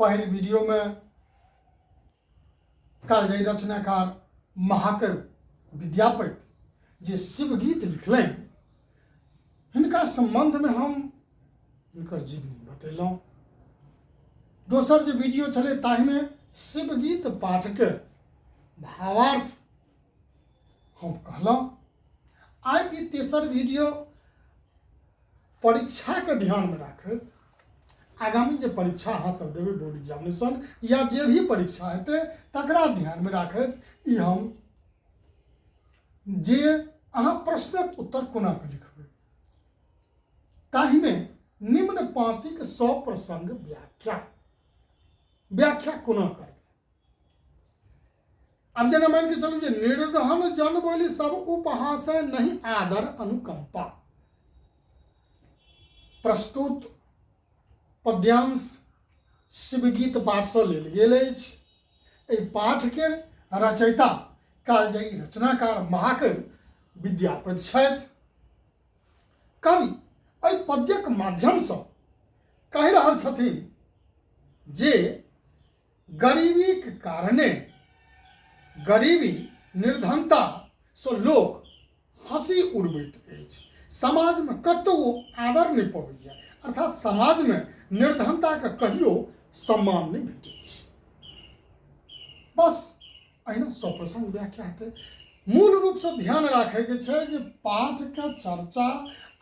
पहिल वीडियो में कालजयी रचनाकार महाकवि विद्यापति जे शिव गीत लिखलनि हिनका संबंध में हम हिनकर जीवनी बतेलहुँ। दोसर जे वीडियो छलै ताहि में शिव गीत पाठ के भावार्थ हम कहलहुँ। आई ई तेसर वीडियो परीक्षा के ध्यान में राखैत आगामी जे परीक्षा अहाँ सब देबै बोर्ड एग्जामिनेशन या जे भी परीक्षा हेतै तकरा ध्यान में राखैत ई हम जे अहाँ प्रश्नक उत्तर कोना के लिखबै ताहि में निम्न पाँतिक 100 प्रसंग व्याख्या कोना करबै। अब जना मान के चलू जे निर्धन जन बोली सब उपहास नहीं आदर अनुकंपा। प्रस्तुत पद्यांश शिवगीत पाठ से लेल गेल अछि। एहि पाठ के रचयिता कालजयी रचनाकार महाकवि विद्यापति छथि। कवि एहि पद्यक माध्यम से कहि रहल छथिन जे गरीबी के कारणे गरीबी निर्धनता से लोग हंसी उड़बैत अछि, समाज में कतौ आदर नहीं पबैया, अर्थात समाज में निर्धनता के कहियो सम्मान नहीं भेटै छै। बस अहिना 100 प्रसंग व्याख्या हेतै। मूल रूप से ध्यान राखे के छै जे पाठ के चर्चा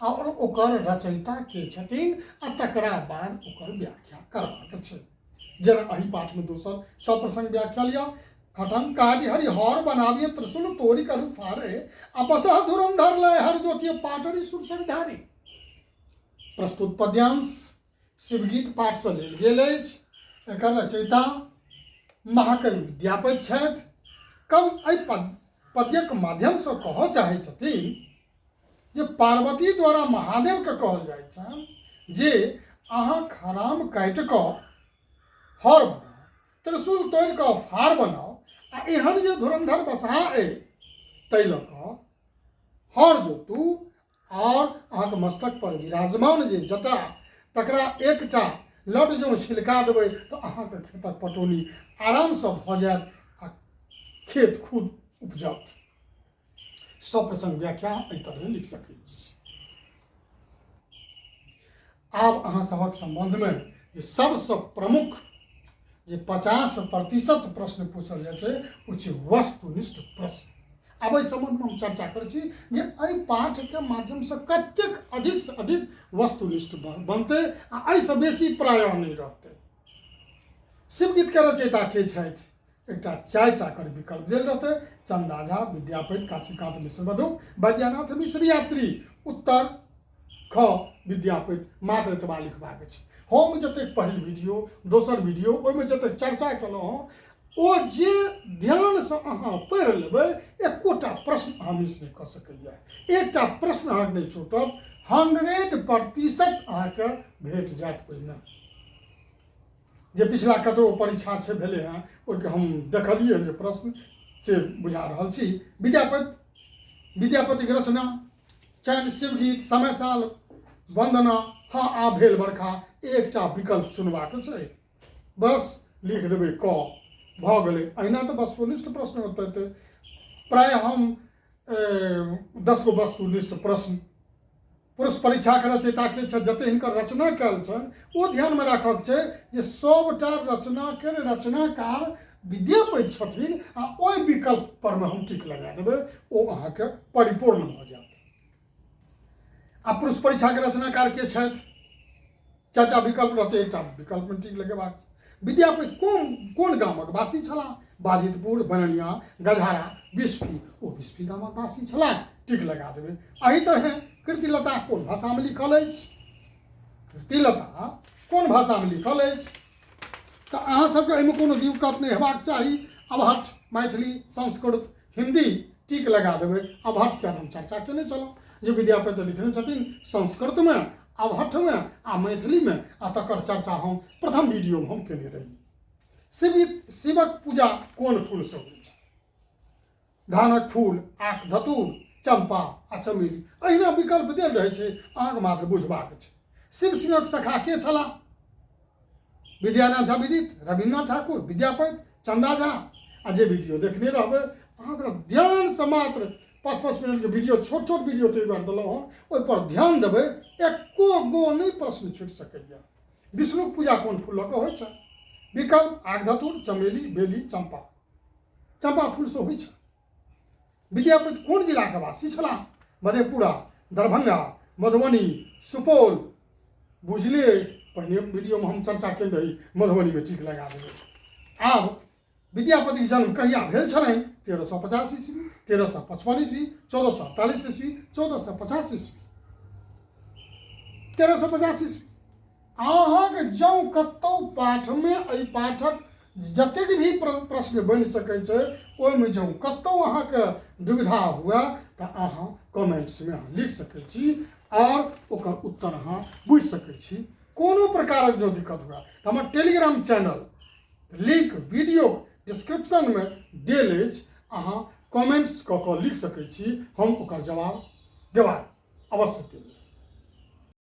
और ओकर रचयिता के छथिन आ तकरा बाद ओकर व्याख्या करबाक छै। जेना एहि पाठ में दोसर 100 प्रसंग व्याख्या लिया। खटम काटि हरि हर बनाविए त्रिशूल तोरी करु फारे आ बसह धुरंधर लय हर ज्योति पाटरी सुरसर धारी। प्रस्तुत पद्यांश शिवगीत पाठ से लेल गेल अछि। एकर रचयिता महाकवि विद्यापति छथि। कवि एहि पद्यक माध्यम से कहऽ चाहै छथिन जे पार्वती द्वारा महादेव के कहल जाइ छनि जे अहाँ खराम काटि कऽ हर बनाओ, त्रिशूल तोड़ि कऽ फार बनाओ आ एहन जे धुरंधर बसहा अइ ताहि लऽ कऽ हर जोतू और अहाँके मस्तक पर विराजमान जे जटा तकरा एकटा लट जो छिलका देबै तऽ अहाँके खेतक पटौनी आराम से भऽ जायत आ खेत खुद उपजत। 100 प्रसंग व्याख्या एहि तरह लिख सकै छी। आब अहाँ सभक संबंध में जे सबसे प्रमुख जे 50% प्रश्न पूछल जाइ छै ओ छै वस्तुनिष्ठ प्रश्न। आब एहि संबंध में हम चर्चा करै छी जे एहि पाठ के माध्यम से कतेक अधिक से अधिक वस्तुनिष्ठ बनतै आ एहि से बेसी प्रायः नहीं रहतै। शिवगीत के रचयिता के छथि एकटा 4टा कर विकल्प देल रहतै। चंदा झा, विद्यापति, काशीकांत मिश्र मधु, वैद्यनाथ मिश्र यात्री। उत्तर ख विद्यापति मात्र एतबा लिखबाक छै। हम जतेक पहिल वीडियो दोसर वीडियो ओहिमे जतेक चर्चा केलहुँ ओ जे ध्यान से अहाँ पढ़ि लेबै एकोटा प्रश्न अहाँ मिस नहीं कऽ सकैया। एकटा प्रश्न अहाँके नहीं छूटत, 100% अहाँके भेट जायत। ओहिमे जे पिछला कतौ परीक्षा छै भेलै हँ ओहिके हम देखलियै जे प्रश्न से बुझा रहल छी। विद्यापति के रचना चयन शिवगीत समय साल वंदना हाँ आ भेल बरखा एकटा विकल्प चुनबाक छै। बस लिख देबै क भऽ गेलै। अहिना तऽ वस्तुनिष्ठ प्रश्न होतै। प्राय हम 10 गो वस्तुनिष्ठ प्रश्न पुरुष परीक्षा के रचयिता के छै जते हिनकर रचना कयल छनि ओ ध्यान में राखब छै जे सबटा रचना के रचनाकार विद्यापति छथिन आ ओहि विकल्प पर में हम टिक लगा देबै ओ अहाँके परिपूर्ण भऽ जायत। आ पुरुष परीक्षा के रचनाकार के छथि 4टा विकल्प रहतै, एकटा विकल्प में टिक लगेबाक। विद्यापति कोन गामक वासी छलाह? बाजितपुर, बननिया, गजहारा, बिस्फी। ओ बिस्फी गामक वासी छलाह, टिक लगा देबै। एहि तरह कृतिलता कोन भाषा में लिखल अछि? कृतिलता कोन भाषा में लिखल अछि? तऽ अहाँ सबके एहिमे कोनो दिक्कत नहीं हेबाक चाही। अबहट्ठ, मैथिली, संस्कृत, हिंदी टिक लगा देबै। अबहट्ठ के हम चर्चा केने चलहुँ जे विद्यापति लिखने छथिन संस्कृत में, अबहट्ठ में आ मैथिली में, आ तकर चर्चा हम प्रथम वीडियो में हम केने रही। शिवक पूजा कोन फूल से होइ छै? धानक फूल, आक धतूर, चंपा आ चमेली। अहिना विकल्प देल रहै छै, अहाँके मात्र बुझबाक छै। शिव सिंहक सखा के छलाह? विद्यानाथ झा विदित, रविन्द्रनाथ ठाकुर विद्यापति, चंदा झा। आ जे वीडियो देखने रहबै अहाँ ध्यान से मात्र 5-5 मिनट के वीडियो, छोट छोट वीडियो तैयार देलहुँ हँ, ओहि पर ध्यान देबै, एको गो नहीं प्रश्न छूटि सकैया। विष्णुक पूजा कोन फूल लऽ कऽ होइ छै? विकल्प आग धतूर, चमेली, बेली, चंपा। चंपा फूल से होइ छै। विद्यापति कोन जिला के वासी छलाह? मधेपुरा, दरभंगा, मधुबनी, सुपौल। बुझलिए, पहिने वीडियो में हम चर्चा केने रही, मधुबनी में टिक लगा देबै। आब विद्यापति के जन्म कहिया भेल छलनि? 1350 ईस्वी, 1355 ईस्वी, 1448 ईस्वी, 1450 ईस्वी। 1350 ईस्वी। अहाँके जँ कतौ पाठ में एहि पाठक जतेक भी प्रश्न बनि सकै छै, ओहिमे जँ कतौ अहाँके दुविधा हुए तऽ अहाँ कमेंट्स में अहाँ लिख सकै छी और ओकर उत्तर अहाँ बुझि सकै छी। कोनो प्रकारक जो दिक्कत हुए तऽ हमर Telegram channel link video description में देल अछि, अहाँ कमेंट्स कऽ लिख सकै छी, हम ओकर जवाब देबाक अवश्य देबै।